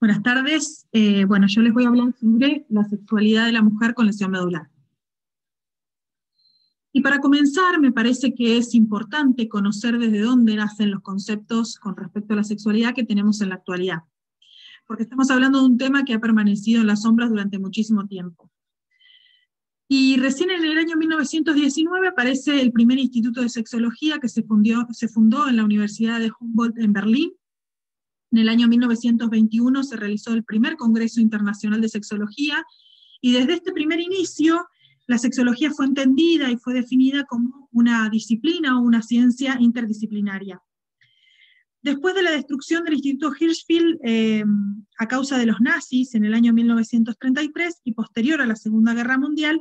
Buenas tardes. Bueno, yo les voy a hablar sobre la sexualidad de la mujer con lesión medular. Y para comenzar, me parece que es importante conocer desde dónde nacen los conceptos con respecto a la sexualidad que tenemos en la actualidad. Porque estamos hablando de un tema que ha permanecido en las sombras durante muchísimo tiempo. Y recién en el año 1919 aparece el primer instituto de sexología que se fundó en la Universidad de Humboldt en Berlín. En el año 1921 se realizó el primer Congreso Internacional de Sexología, y desde este primer inicio la sexología fue entendida y fue definida como una disciplina o una ciencia interdisciplinaria. Después de la destrucción del Instituto Hirschfeld a causa de los nazis en el año 1933 y posterior a la Segunda Guerra Mundial,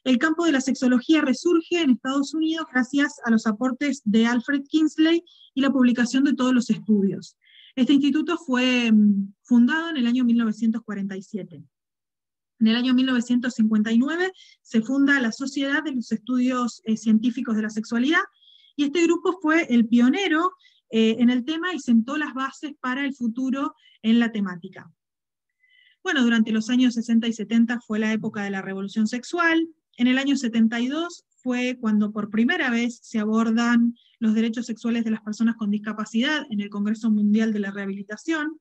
el campo de la sexología resurge en Estados Unidos gracias a los aportes de Alfred Kinsley y la publicación de todos los estudios. Este instituto fue fundado en el año 1947. En el año 1959 se funda la Sociedad de los Estudios Científicos de la Sexualidad, y este grupo fue el pionero en el tema y sentó las bases para el futuro en la temática. Bueno, durante los años 60 y 70 fue la época de la revolución sexual. En el año 72 fue cuando por primera vez se abordan los derechos sexuales de las personas con discapacidad en el Congreso Mundial de la Rehabilitación.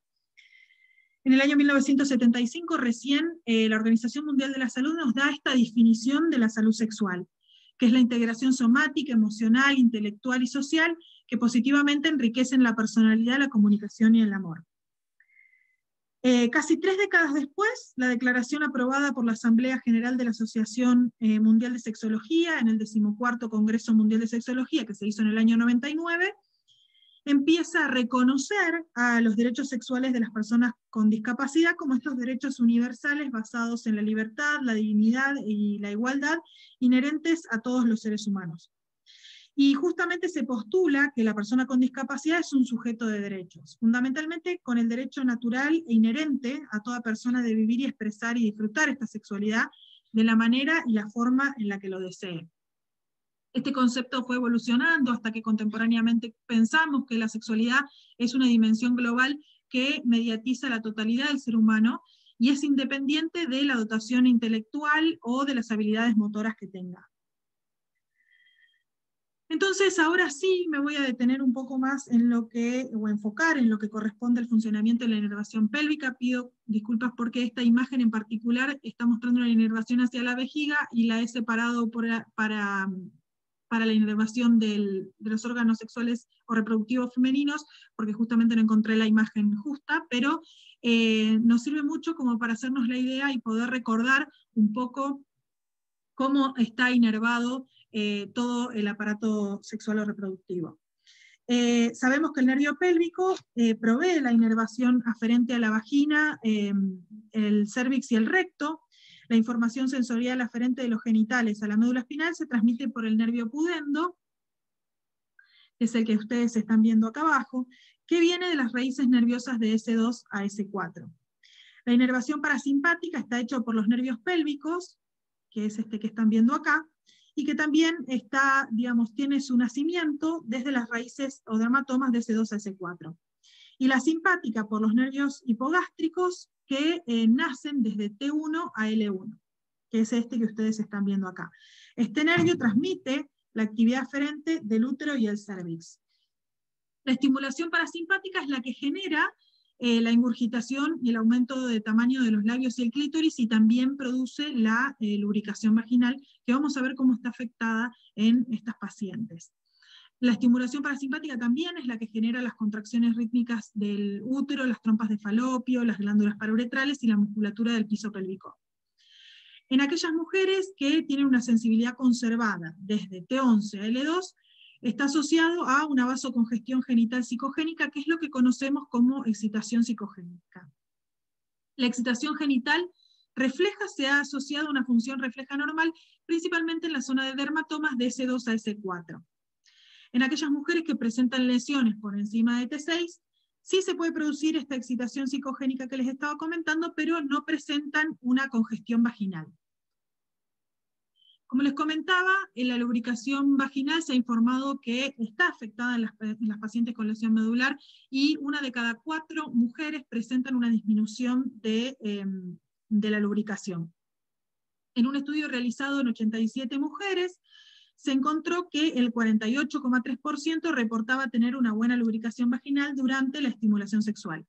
En el año 1975 recién la Organización Mundial de la Salud nos da esta definición de la salud sexual, que es la integración somática, emocional, intelectual y social que positivamente enriquecen la personalidad, la comunicación y el amor. Casi 3 décadas después, la declaración aprobada por la Asamblea General de la Asociación Mundial de Sexología en el 14º Congreso Mundial de Sexología, que se hizo en el año 99, empieza a reconocer a los derechos sexuales de las personas con discapacidad como estos derechos universales basados en la libertad, la dignidad y la igualdad inherentes a todos los seres humanos. Y justamente se postula que la persona con discapacidad es un sujeto de derechos, fundamentalmente con el derecho natural e inherente a toda persona de vivir y expresar y disfrutar esta sexualidad de la manera y la forma en la que lo desee. Este concepto fue evolucionando hasta que contemporáneamente pensamos que la sexualidad es una dimensión global que mediatiza la totalidad del ser humano y es independiente de la dotación intelectual o de las habilidades motoras que tenga. Entonces, ahora sí me voy a detener un poco más en lo que, o enfocar en lo que corresponde al funcionamiento de la inervación pélvica. Pido disculpas porque esta imagen en particular está mostrando una inervación hacia la vejiga y la he separado para la inervación de los órganos sexuales o reproductivos femeninos, porque justamente no encontré la imagen justa, pero nos sirve mucho como para hacernos la idea y poder recordar un poco cómo está inervado todo el aparato sexual o reproductivo. Sabemos que el nervio pélvico provee la inervación aferente a la vagina, el cérvix y el recto. La información sensorial aferente de los genitales a la médula espinal se transmite por el nervio pudendo, que es el que ustedes están viendo acá abajo, que viene de las raíces nerviosas de S2 a S4. La inervación parasimpática está hecha por los nervios pélvicos, que es este que están viendo acá, y que también está, digamos, tiene su nacimiento desde las raíces o dermatomas de S2 a S4. Y la simpática por los nervios hipogástricos que nacen desde T1 a L1, que es este que ustedes están viendo acá. Este nervio transmite la actividad aferente del útero y el cérvix. La estimulación parasimpática es la que genera la ingurgitación y el aumento de tamaño de los labios y el clítoris, y también produce la lubricación vaginal, que vamos a ver cómo está afectada en estas pacientes. La estimulación parasimpática también es la que genera las contracciones rítmicas del útero, las trompas de falopio, las glándulas paruretrales y la musculatura del piso pélvico. En aquellas mujeres que tienen una sensibilidad conservada desde T11 a L2, está asociado a una vasocongestión genital psicogénica, que es lo que conocemos como excitación psicogénica. La excitación genital refleja se ha asociado a una función refleja normal, principalmente en la zona de dermatomas de S2 a S4. En aquellas mujeres que presentan lesiones por encima de T6, sí se puede producir esta excitación psicogénica que les estaba comentando, pero no presentan una congestión vaginal. Como les comentaba, en la lubricación vaginal se ha informado que está afectada en las pacientes con lesión medular, y 1 de cada 4 mujeres presentan una disminución de la lubricación. En un estudio realizado en 87 mujeres, se encontró que el 48,3% reportaba tener una buena lubricación vaginal durante la estimulación sexual.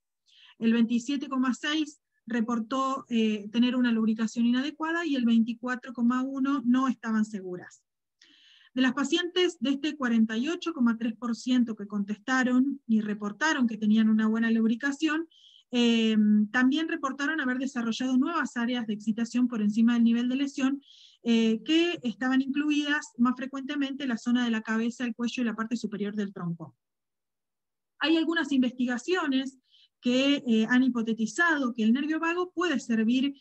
El 27,6% reportó tener una lubricación inadecuada, y el 24,1% no estaban seguras. De las pacientes de este 48,3% que contestaron y reportaron que tenían una buena lubricación, también reportaron haber desarrollado nuevas áreas de excitación por encima del nivel de lesión, que estaban incluidas más frecuentemente en la zona de la cabeza, el cuello y la parte superior del tronco. Hay algunas investigaciones que han hipotetizado que el nervio vago puede servir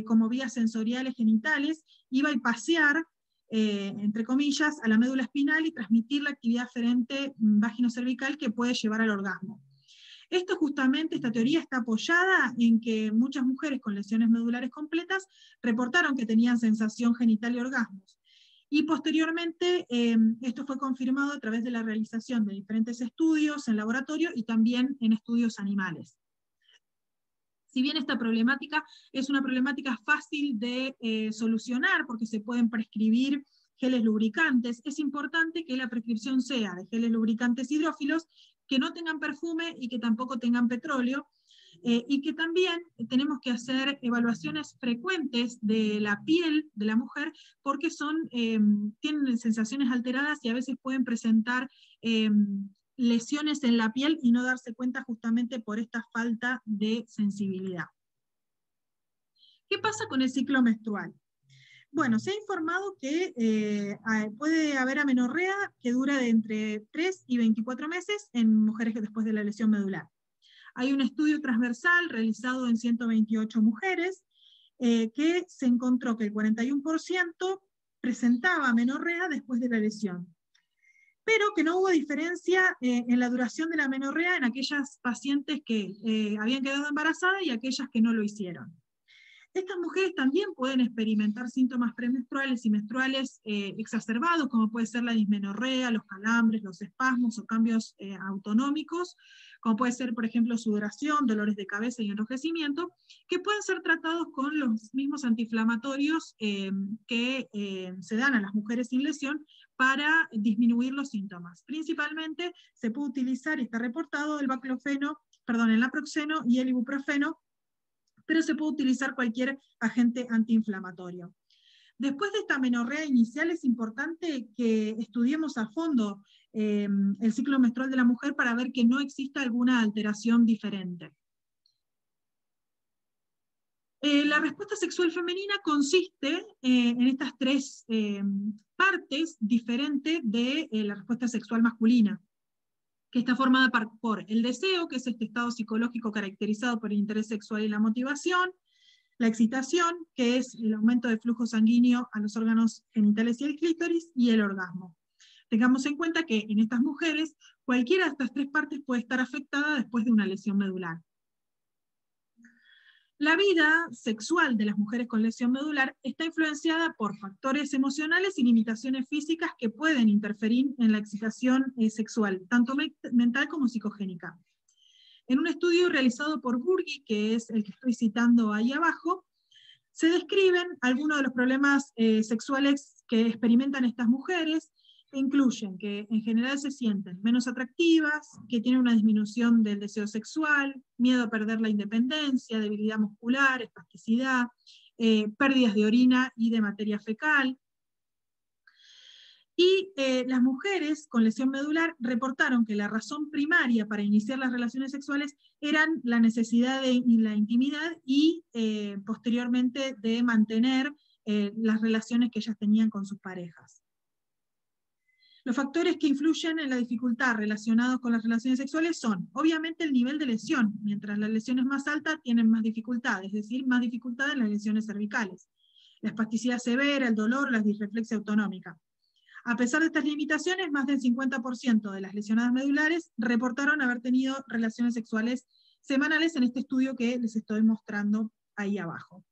como vías sensoriales genitales y bypassear, entre comillas, a la médula espinal y transmitir la actividad aferente vaginocervical que puede llevar al orgasmo. Esto justamente, esta teoría está apoyada en que muchas mujeres con lesiones medulares completas reportaron que tenían sensación genital y orgasmos. Y posteriormente esto fue confirmado a través de la realización de diferentes estudios en laboratorio y también en estudios animales. Si bien esta problemática es una problemática fácil de solucionar, porque se pueden prescribir geles lubricantes, es importante que la prescripción sea de geles lubricantes hidrófilos, que no tengan perfume y que tampoco tengan petróleo, y que también tenemos que hacer evaluaciones frecuentes de la piel de la mujer, porque tienen sensaciones alteradas y a veces pueden presentar lesiones en la piel y no darse cuenta justamente por esta falta de sensibilidad. ¿Qué pasa con el ciclo menstrual? Bueno, se ha informado que puede haber amenorrea que dura de entre 3 y 24 meses en mujeres que después de la lesión medular. Hay un estudio transversal realizado en 128 mujeres que se encontró que el 41% presentaba amenorrea después de la lesión, pero que no hubo diferencia en la duración de la amenorrea en aquellas pacientes que habían quedado embarazadas y aquellas que no lo hicieron. Estas mujeres también pueden experimentar síntomas premenstruales y menstruales exacerbados, como puede ser la dismenorrea, los calambres, los espasmos o cambios autonómicos, como puede ser, por ejemplo, sudoración, dolores de cabeza y enrojecimiento, que pueden ser tratados con los mismos antiinflamatorios que se dan a las mujeres sin lesión para disminuir los síntomas. Principalmente se puede utilizar, y está reportado, el naproxeno y el ibuprofeno, pero se puede utilizar cualquier agente antiinflamatorio. Después de esta amenorrea inicial es importante que estudiemos a fondo el ciclo menstrual de la mujer para ver que no exista alguna alteración diferente. La respuesta sexual femenina consiste en estas 3 partes diferentes de la respuesta sexual masculina, que está formada por el deseo, que es este estado psicológico caracterizado por el interés sexual y la motivación; la excitación, que es el aumento de flujo sanguíneo a los órganos genitales y el clítoris; y el orgasmo. Tengamos en cuenta que en estas mujeres, cualquiera de estas 3 partes puede estar afectada después de una lesión medular. La vida sexual de las mujeres con lesión medular está influenciada por factores emocionales y limitaciones físicas que pueden interferir en la excitación sexual, tanto mental como psicogénica. En un estudio realizado por Burgi, que es el que estoy citando ahí abajo, se describen algunos de los problemas sexuales que experimentan estas mujeres, que incluyen que en general se sienten menos atractivas, que tienen una disminución del deseo sexual, miedo a perder la independencia, debilidad muscular, espasticidad, pérdidas de orina y de materia fecal. Y las mujeres con lesión medular reportaron que la razón primaria para iniciar las relaciones sexuales eran la necesidad de la intimidad y posteriormente de mantener las relaciones que ellas tenían con sus parejas. Los factores que influyen en la dificultad relacionados con las relaciones sexuales son, obviamente, el nivel de lesión. Mientras la lesión es más alta, tienen más dificultad, es decir, más dificultad en las lesiones cervicales. La espasticidad severa, el dolor, la disreflexia autonómica. A pesar de estas limitaciones, más del 50% de las lesionadas medulares reportaron haber tenido relaciones sexuales semanales en este estudio que les estoy mostrando ahí abajo.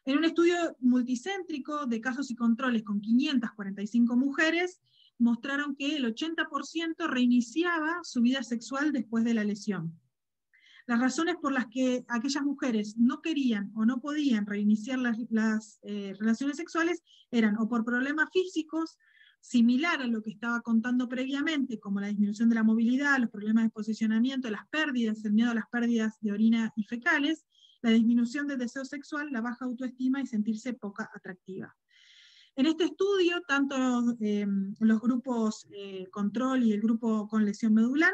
En un estudio multicéntrico de casos y controles con 545 mujeres, mostraron que el 80% reiniciaba su vida sexual después de la lesión. Las razones por las que aquellas mujeres no querían o no podían reiniciar las relaciones sexuales eran o por problemas físicos, similar a lo que estaba contando previamente, como la disminución de la movilidad, los problemas de posicionamiento, las pérdidas, el miedo a las pérdidas de orina y fecales, la disminución del deseo sexual, la baja autoestima y sentirse poca atractiva. En este estudio, tanto los grupos control y el grupo con lesión medular,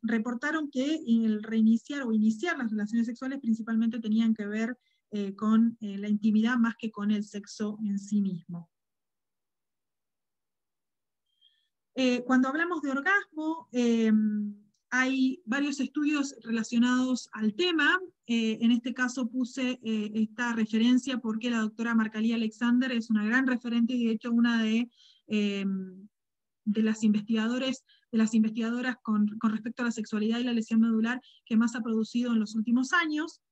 reportaron que el reiniciar o iniciar las relaciones sexuales principalmente tenían que ver con la intimidad más que con el sexo en sí mismo. Cuando hablamos de orgasmo, hay varios estudios relacionados al tema. En este caso puse esta referencia porque la doctora Marcalí Alexander es una gran referente y de hecho una de las investigadoras con respecto a la sexualidad y la lesión medular que más ha producido en los últimos años.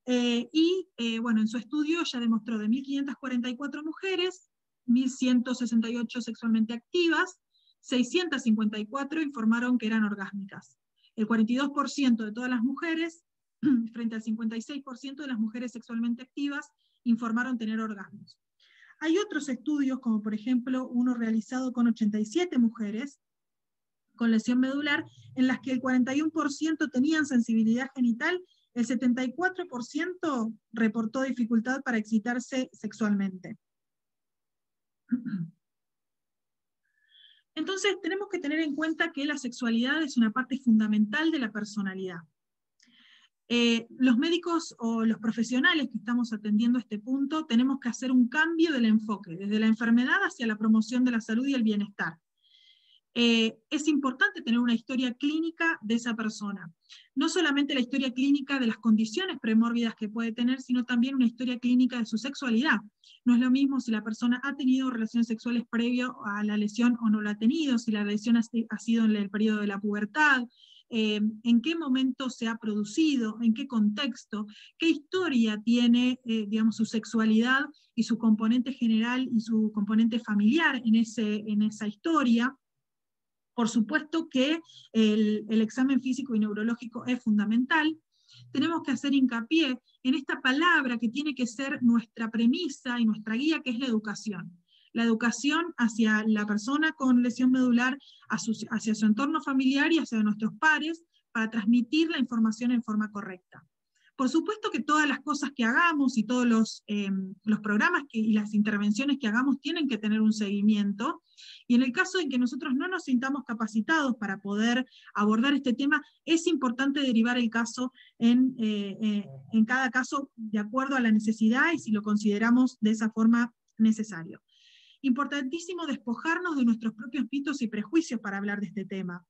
Bueno, en su estudio ya demostró de 1.544 mujeres, 1.168 sexualmente activas, 654 informaron que eran orgásmicas. El 42% de todas las mujeres, frente al 56% de las mujeres sexualmente activas, informaron tener orgasmos. Hay otros estudios, como por ejemplo uno realizado con 87 mujeres con lesión medular, en las que el 41% tenían sensibilidad genital, el 74% reportó dificultad para excitarse sexualmente. Entonces tenemos que tener en cuenta que la sexualidad es una parte fundamental de la personalidad. Los médicos o los profesionales que estamos atendiendo este punto tenemos que hacer un cambio del enfoque, desde la enfermedad hacia la promoción de la salud y el bienestar. Es importante tener una historia clínica de esa persona. No solamente la historia clínica de las condiciones premórbidas que puede tener, sino también una historia clínica de su sexualidad. No es lo mismo si la persona ha tenido relaciones sexuales previo a la lesión o no la ha tenido, si la lesión ha sido en el periodo de la pubertad, en qué momento se ha producido, en qué contexto, qué historia tiene digamos, su sexualidad y su componente general y su componente familiar en esa historia. Por supuesto que el examen físico y neurológico es fundamental. Tenemos que hacer hincapié en esta palabra que tiene que ser nuestra premisa y nuestra guía, que es la educación. La educación hacia la persona con lesión medular, hacia su entorno familiar y hacia nuestros pares, para transmitir la información en forma correcta. Por supuesto que todas las cosas que hagamos y todos los programas y las intervenciones que hagamos tienen que tener un seguimiento, y en el caso en que nosotros no nos sintamos capacitados para poder abordar este tema, es importante derivar el caso en cada caso de acuerdo a la necesidad y si lo consideramos de esa forma necesario. Importantísimo despojarnos de nuestros propios mitos y prejuicios para hablar de este tema.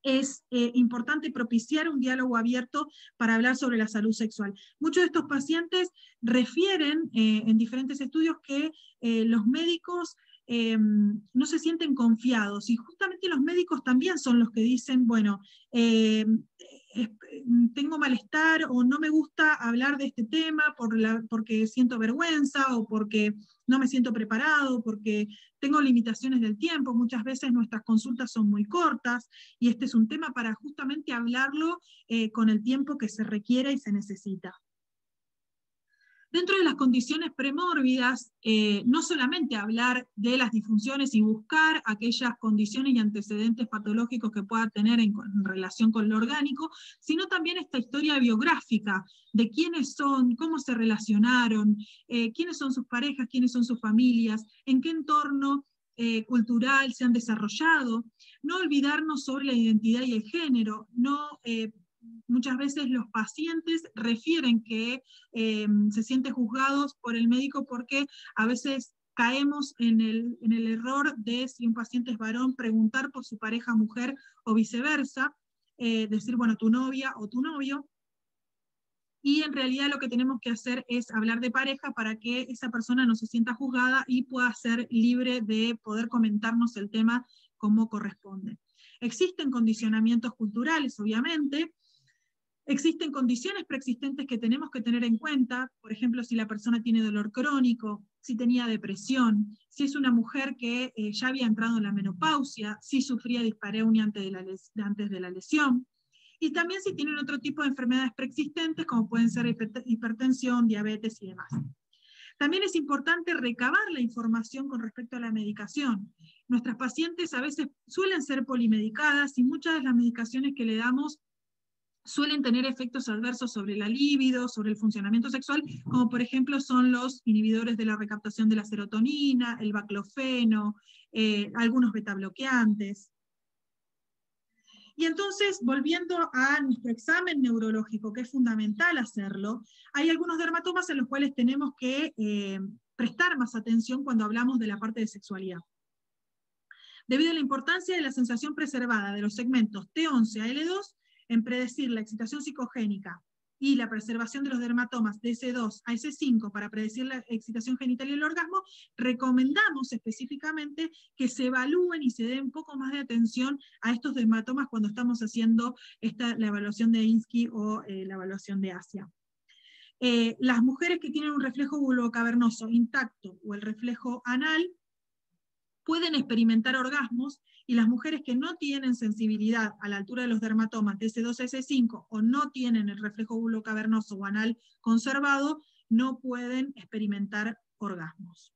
Es importante propiciar un diálogo abierto para hablar sobre la salud sexual. Muchos de estos pacientes refieren en diferentes estudios que los médicos no se sienten confiados, y justamente los médicos también son los que dicen, bueno, tengo malestar o no me gusta hablar de este tema porque siento vergüenza o porque no me siento preparado, porque tengo limitaciones del tiempo. Muchas veces nuestras consultas son muy cortas y este es un tema para justamente hablarlo con el tiempo que se requiere y se necesita. Dentro de las condiciones premórbidas, no solamente hablar de las disfunciones y buscar aquellas condiciones y antecedentes patológicos que pueda tener en relación con lo orgánico, sino también esta historia biográfica de quiénes son, cómo se relacionaron, quiénes son sus parejas, quiénes son sus familias, en qué entorno cultural se han desarrollado. No olvidarnos sobre la identidad y el género, muchas veces los pacientes refieren que se sienten juzgados por el médico porque a veces caemos en el error de, si un paciente es varón, preguntar por su pareja mujer o viceversa, decir, bueno, tu novia o tu novio, y en realidad lo que tenemos que hacer es hablar de pareja para que esa persona no se sienta juzgada y pueda ser libre de poder comentarnos el tema como corresponde. Existen condicionamientos culturales, obviamente. Existen condiciones preexistentes que tenemos que tener en cuenta, por ejemplo, si la persona tiene dolor crónico, si tenía depresión, si es una mujer que ya había entrado en la menopausia, si sufría dispareunia antes de la lesión, y también si tienen otro tipo de enfermedades preexistentes, como pueden ser hipertensión, diabetes y demás. También es importante recabar la información con respecto a la medicación. Nuestras pacientes a veces suelen ser polimedicadas y muchas de las medicaciones que le damos suelen tener efectos adversos sobre la libido, sobre el funcionamiento sexual, como por ejemplo son los inhibidores de la recaptación de la serotonina, el baclofeno, algunos betabloqueantes. Y entonces, volviendo a nuestro examen neurológico, que es fundamental hacerlo, hay algunos dermatomas en los cuales tenemos que prestar más atención cuando hablamos de la parte de sexualidad. Debido a la importancia de la sensación preservada de los segmentos T11 a L2, en predecir la excitación psicogénica y la preservación de los dermatomas de S2 a S5 para predecir la excitación genital y el orgasmo, recomendamos específicamente que se evalúen y se den un poco más de atención a estos dermatomas cuando estamos haciendo la evaluación de Insky o la evaluación de Asia. Las mujeres que tienen un reflejo vulvocavernoso intacto o el reflejo anal pueden experimentar orgasmos, y las mujeres que no tienen sensibilidad a la altura de los dermatomas de S2 a S5 o no tienen el reflejo vulvocavernoso o anal conservado, no pueden experimentar orgasmos.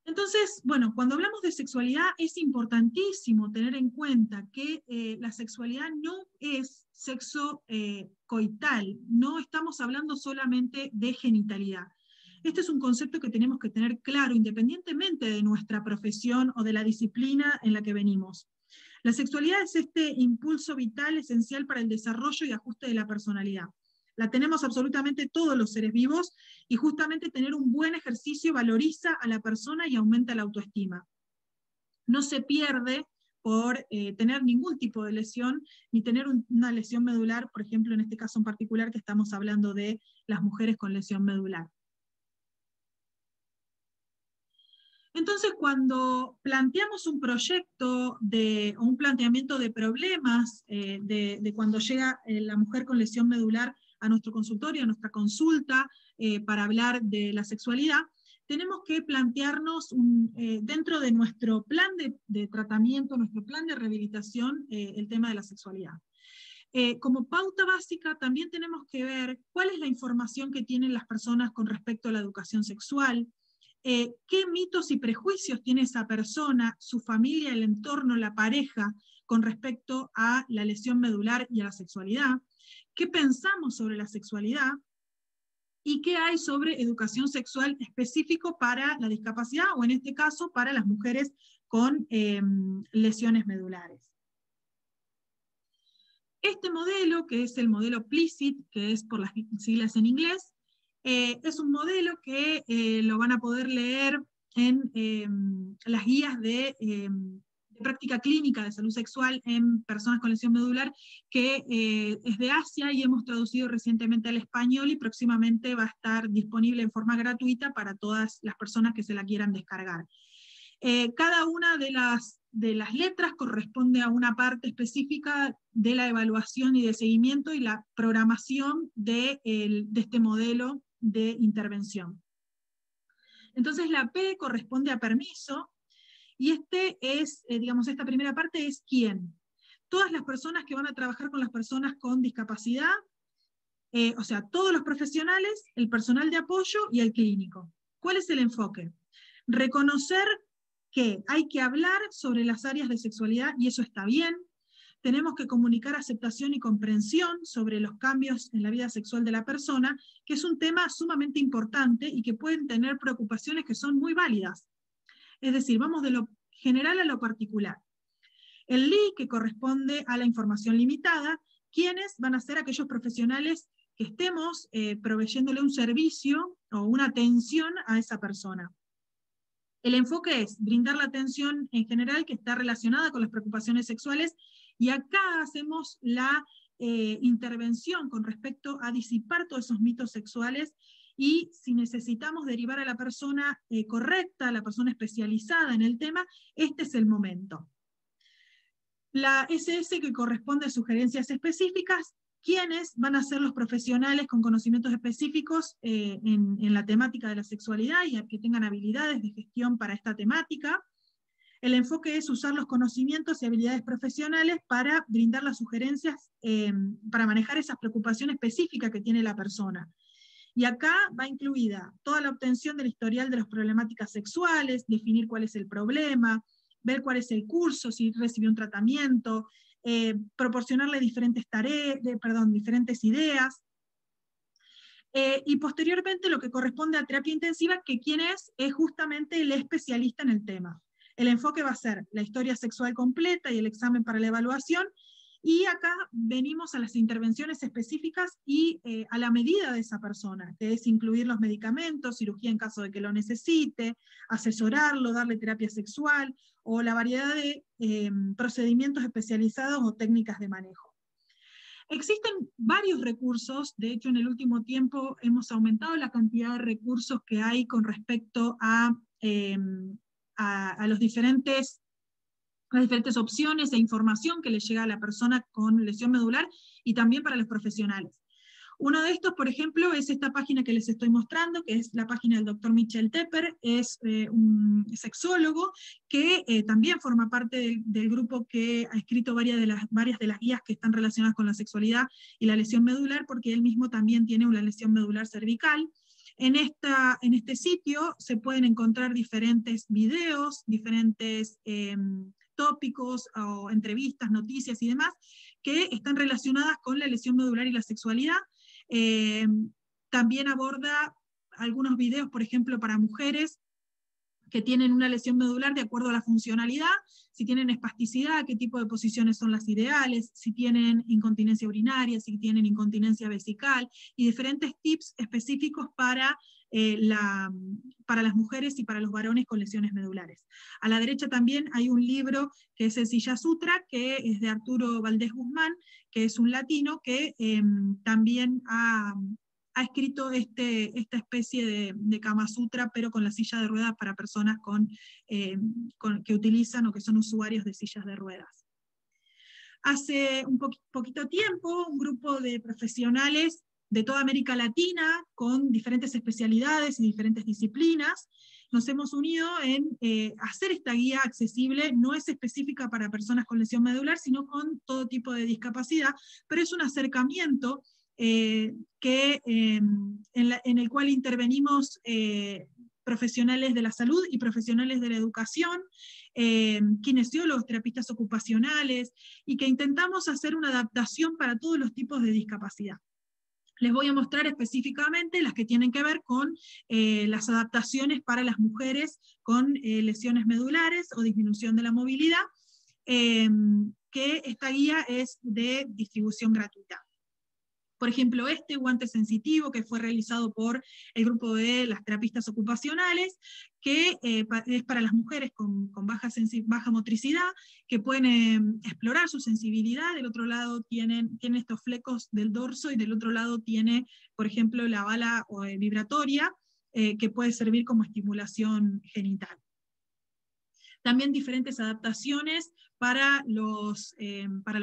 Entonces, bueno, cuando hablamos de sexualidad es importantísimo tener en cuenta que la sexualidad no es sexo coital, no estamos hablando solamente de genitalidad. Este es un concepto que tenemos que tener claro, independientemente de nuestra profesión o de la disciplina en la que venimos. La sexualidad es este impulso vital esencial para el desarrollo y ajuste de la personalidad. La tenemos absolutamente todos los seres vivos, y justamente tener un buen ejercicio valoriza a la persona y aumenta la autoestima. No se pierde por tener ningún tipo de lesión, ni tener una lesión medular, por ejemplo, en este caso en particular que estamos hablando de las mujeres con lesión medular. Entonces, cuando planteamos un proyecto o un planteamiento de problemas de cuando llega la mujer con lesión medular a nuestro consultorio, a nuestra consulta, para hablar de la sexualidad, tenemos que plantearnos dentro de nuestro plan de tratamiento, nuestro plan de rehabilitación, el tema de la sexualidad. Como pauta básica, también tenemos que ver cuál es la información que tienen las personas con respecto a la educación sexual, qué mitos y prejuicios tiene esa persona, su familia, el entorno, la pareja, con respecto a la lesión medular y a la sexualidad, qué pensamos sobre la sexualidad, y qué hay sobre educación sexual específico para la discapacidad, o en este caso para las mujeres con lesiones medulares. Este modelo, que es el modelo PLISIT, que es por las siglas en inglés, es un modelo que lo van a poder leer en las guías de práctica clínica de salud sexual en personas con lesión medular, que es de Asia y hemos traducido recientemente al español, y próximamente va a estar disponible en forma gratuita para todas las personas que se la quieran descargar. Cada una de las letras corresponde a una parte específica de la evaluación y de seguimiento y la programación de este modelo de intervención. Entonces la P corresponde a permiso, y esta primera parte es quién. Todas las personas que van a trabajar con las personas con discapacidad, o sea, todos los profesionales, el personal de apoyo y el clínico. ¿Cuál es el enfoque? Reconocer que hay que hablar sobre las áreas de sexualidad, y eso está bien. Tenemos que comunicar aceptación y comprensión sobre los cambios en la vida sexual de la persona, que es un tema sumamente importante y que pueden tener preocupaciones que son muy válidas. Es decir, vamos de lo general a lo particular. El LI, que corresponde a la información limitada, ¿quiénes van a ser aquellos profesionales que estemos proveyéndole un servicio o una atención a esa persona? El enfoque es brindar la atención en general que está relacionada con las preocupaciones sexuales, y acá hacemos la intervención con respecto a disipar todos esos mitos sexuales, y si necesitamos derivar a la persona correcta, a la persona especializada en el tema, este es el momento. La SS, que corresponde a sugerencias específicas, quiénes van a ser los profesionales con conocimientos específicos en la temática de la sexualidad y que tengan habilidades de gestión para esta temática. El enfoque es usar los conocimientos y habilidades profesionales para brindar las sugerencias, para manejar esas preocupaciones específicas que tiene la persona. Y acá va incluida toda la obtención del historial de las problemáticas sexuales, definir cuál es el problema, ver cuál es el curso, si recibió un tratamiento, proporcionarle diferentes tareas, diferentes ideas. Y posteriormente lo que corresponde a terapia intensiva, que quien es justamente el especialista en el tema. El enfoque va a ser la historia sexual completa y el examen para la evaluación, y acá venimos a las intervenciones específicas y a la medida de esa persona, que es incluir los medicamentos, cirugía en caso de que lo necesite, asesorarlo, darle terapia sexual, o la variedad de procedimientos especializados o técnicas de manejo. Existen varios recursos, de hecho en el último tiempo hemos aumentado la cantidad de recursos que hay con respecto a las diferentes opciones e información que le llega a la persona con lesión medular y también para los profesionales. Uno de estos, por ejemplo, es esta página que les estoy mostrando, que es la página del Dr. Michel Tepper, es un sexólogo que también forma parte del grupo que ha escrito varias de las guías que están relacionadas con la sexualidad y la lesión medular, porque él mismo también tiene una lesión medular cervical. En este sitio se pueden encontrar diferentes videos, diferentes tópicos o entrevistas, noticias y demás, que están relacionadas con la lesión medular y la sexualidad. También aborda algunos videos, por ejemplo, para mujeres que tienen una lesión medular de acuerdo a la funcionalidad, si tienen espasticidad, qué tipo de posiciones son las ideales, si tienen incontinencia urinaria, si tienen incontinencia vesical, y diferentes tips específicos para las mujeres y para los varones con lesiones medulares. A la derecha también hay un libro que es el Silla Sutra, que es de Arturo Valdés Guzmán, que es un latino que también ha escrito esta especie de Kama Sutra, pero con la silla de ruedas para personas que utilizan o que son usuarios de sillas de ruedas. Hace un poquito tiempo, un grupo de profesionales de toda América Latina, con diferentes especialidades y diferentes disciplinas, nos hemos unido en hacer esta guía accesible. No es específica para personas con lesión medular, sino con todo tipo de discapacidad, pero es un acercamiento en el cual intervenimos profesionales de la salud y profesionales de la educación, kinesiólogos, terapistas ocupacionales, y que intentamos hacer una adaptación para todos los tipos de discapacidad. Les voy a mostrar específicamente las que tienen que ver con las adaptaciones para las mujeres con lesiones medulares o disminución de la movilidad, que esta guía es de distribución gratuita. Por ejemplo, este guante sensitivo que fue realizado por el grupo de las terapistas ocupacionales, que es para las mujeres con baja motricidad, que pueden explorar su sensibilidad. Del otro lado tiene estos flecos del dorso, y del otro lado tiene, por ejemplo, la bala vibratoria, que puede servir como estimulación genital. También diferentes adaptaciones para los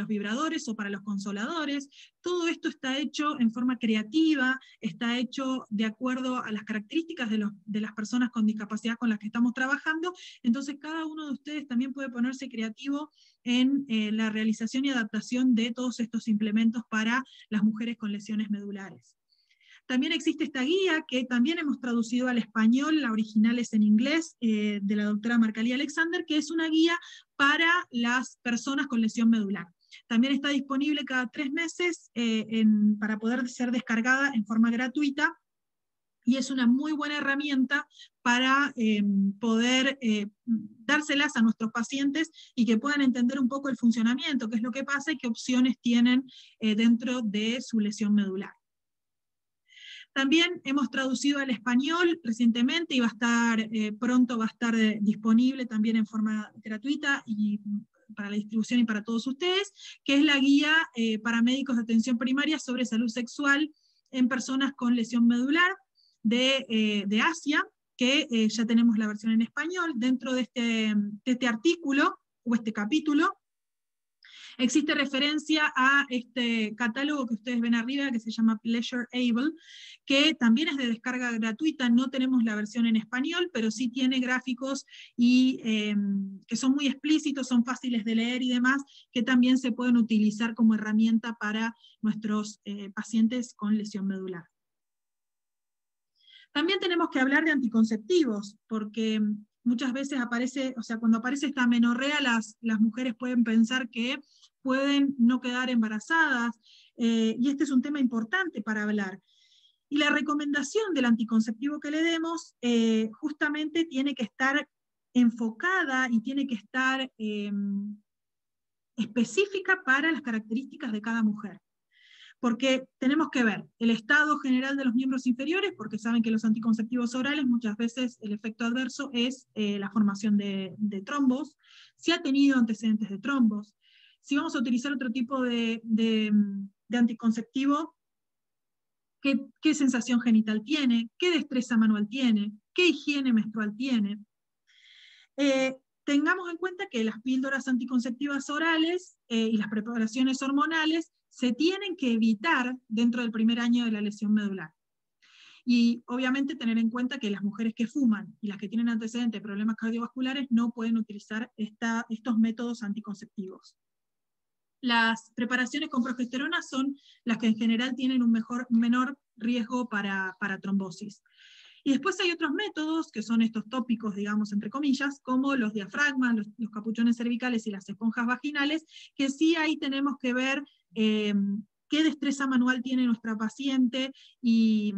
vibradores o para los consoladores. Todo esto está hecho en forma creativa, está hecho de acuerdo a las características de las personas con discapacidad con las que estamos trabajando. Entonces cada uno de ustedes también puede ponerse creativo en la realización y adaptación de todos estos implementos para las mujeres con lesiones medulares. También existe esta guía que también hemos traducido al español, la original es en inglés, de la doctora Marcalí Alexander, que es una guía para las personas con lesión medular. También está disponible cada 3 meses para poder ser descargada en forma gratuita, y es una muy buena herramienta para poder dárselas a nuestros pacientes y que puedan entender un poco el funcionamiento, qué es lo que pasa y qué opciones tienen dentro de su lesión medular. También hemos traducido al español recientemente, y pronto va a estar disponible también en forma gratuita y para la distribución y para todos ustedes, que es la guía para médicos de atención primaria sobre salud sexual en personas con lesión medular de Asia, que ya tenemos la versión en español. Dentro de este artículo, o este capítulo, Existe referencia a este catálogo que ustedes ven arriba, que se llama Pleasure Able, que también es de descarga gratuita, no tenemos la versión en español, pero sí tiene gráficos y, que son muy explícitos, son fáciles de leer y demás, que también se pueden utilizar como herramienta para nuestros pacientes con lesión medular. También tenemos que hablar de anticonceptivos, porque muchas veces aparece, o sea, cuando aparece esta amenorrea, las mujeres pueden pensar que pueden no quedar embarazadas, y este es un tema importante para hablar. Y la recomendación del anticonceptivo que le demos justamente tiene que estar enfocada y tiene que estar específica para las características de cada mujer. Porque tenemos que ver el estado general de los miembros inferiores, porque saben que los anticonceptivos orales muchas veces el efecto adverso es la formación de trombos, si ha tenido antecedentes de trombos, si vamos a utilizar otro tipo de anticonceptivo, qué sensación genital tiene, qué destreza manual tiene, qué higiene menstrual tiene. Tengamos en cuenta que las píldoras anticonceptivas orales y las preparaciones hormonales se tienen que evitar dentro del primer año de la lesión medular. Y obviamente tener en cuenta que las mujeres que fuman y las que tienen antecedentes de problemas cardiovasculares no pueden utilizar estos métodos anticonceptivos. Las preparaciones con progesterona son las que en general tienen un menor riesgo para trombosis. Y después hay otros métodos, que son estos tópicos, digamos, entre comillas, como los diafragmas, los capuchones cervicales y las esponjas vaginales, que sí ahí tenemos que ver qué destreza manual tiene nuestra paciente, y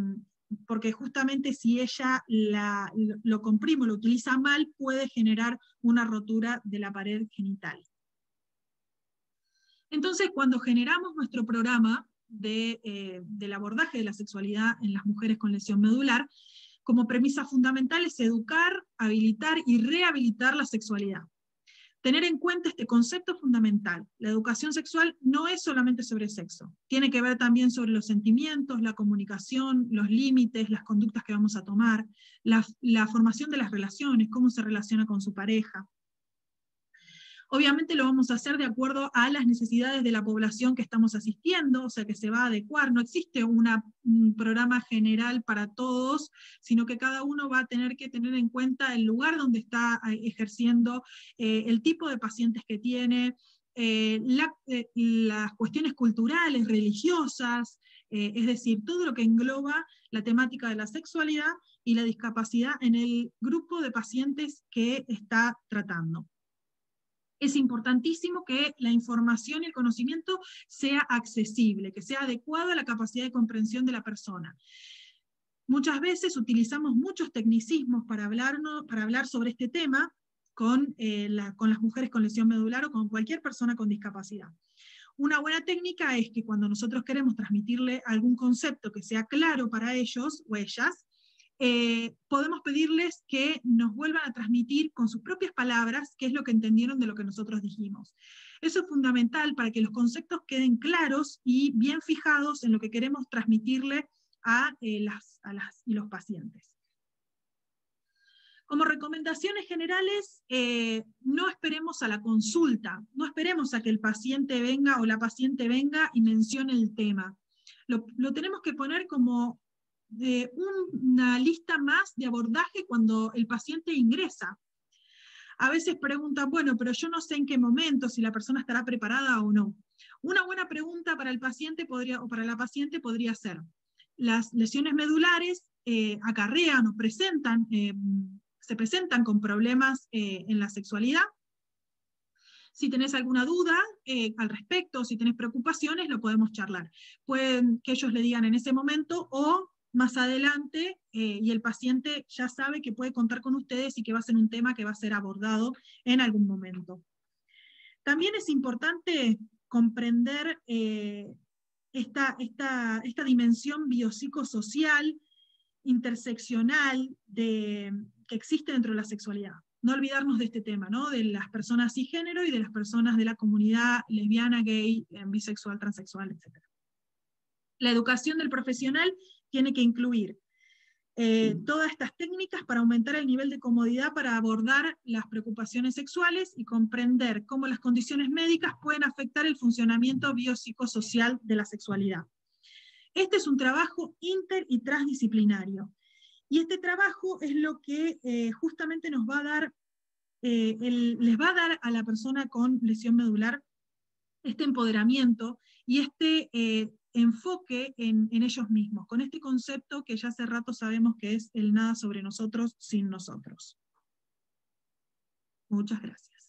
porque justamente si ella lo comprime o lo utiliza mal, puede generar una rotura de la pared genital. Entonces, cuando generamos nuestro programa del abordaje de la sexualidad en las mujeres con lesión medular, como premisa fundamental es educar, habilitar y rehabilitar la sexualidad. Tener en cuenta este concepto fundamental. La educación sexual no es solamente sobre sexo, tiene que ver también sobre los sentimientos, la comunicación, los límites, las conductas que vamos a tomar, la formación de las relaciones, cómo se relaciona con su pareja. Obviamente lo vamos a hacer de acuerdo a las necesidades de la población que estamos asistiendo, o sea que se va a adecuar, no existe un programa general para todos, sino que cada uno va a tener que tener en cuenta el lugar donde está ejerciendo, el tipo de pacientes que tiene, las cuestiones culturales, religiosas, es decir, todo lo que engloba la temática de la sexualidad y la discapacidad en el grupo de pacientes que está tratando. Es importantísimo que la información y el conocimiento sea accesible, que sea adecuado a la capacidad de comprensión de la persona. Muchas veces utilizamos muchos tecnicismos para hablar sobre este tema con las mujeres con lesión medular o con cualquier persona con discapacidad. Una buena técnica es que cuando nosotros queremos transmitirle algún concepto que sea claro para ellos o ellas, podemos pedirles que nos vuelvan a transmitir con sus propias palabras qué es lo que entendieron de lo que nosotros dijimos. Eso es fundamental para que los conceptos queden claros y bien fijados en lo que queremos transmitirle a los pacientes. Como recomendaciones generales, no esperemos a la consulta, no esperemos a que el paciente venga o la paciente venga y mencione el tema. Lo tenemos que poner como una lista más de abordaje cuando el paciente ingresa. A veces preguntan, bueno, pero yo no sé en qué momento, si la persona estará preparada o no. Una buena pregunta para el paciente o para la paciente podría ser, las lesiones medulares acarrean o se presentan con problemas en la sexualidad. Si tenés alguna duda al respecto, si tenés preocupaciones, lo podemos charlar. Pueden que ellos le digan en ese momento o más adelante, y el paciente ya sabe que puede contar con ustedes y que va a ser un tema que va a ser abordado en algún momento. También es importante comprender esta dimensión biopsicosocial, interseccional que existe dentro de la sexualidad. No olvidarnos de este tema, ¿no? De las personas cisgénero y de las personas de la comunidad lesbiana, gay, bisexual, transexual, etc. La educación del profesional tiene que incluir todas estas técnicas para aumentar el nivel de comodidad para abordar las preocupaciones sexuales y comprender cómo las condiciones médicas pueden afectar el funcionamiento biopsicosocial de la sexualidad. Este es un trabajo inter y transdisciplinario. Y este trabajo es lo que justamente nos va a dar, les va a dar a la persona con lesión medular este empoderamiento y este enfoque en ellos mismos, con este concepto que ya hace rato sabemos que es el nada sobre nosotros sin nosotros. Muchas gracias.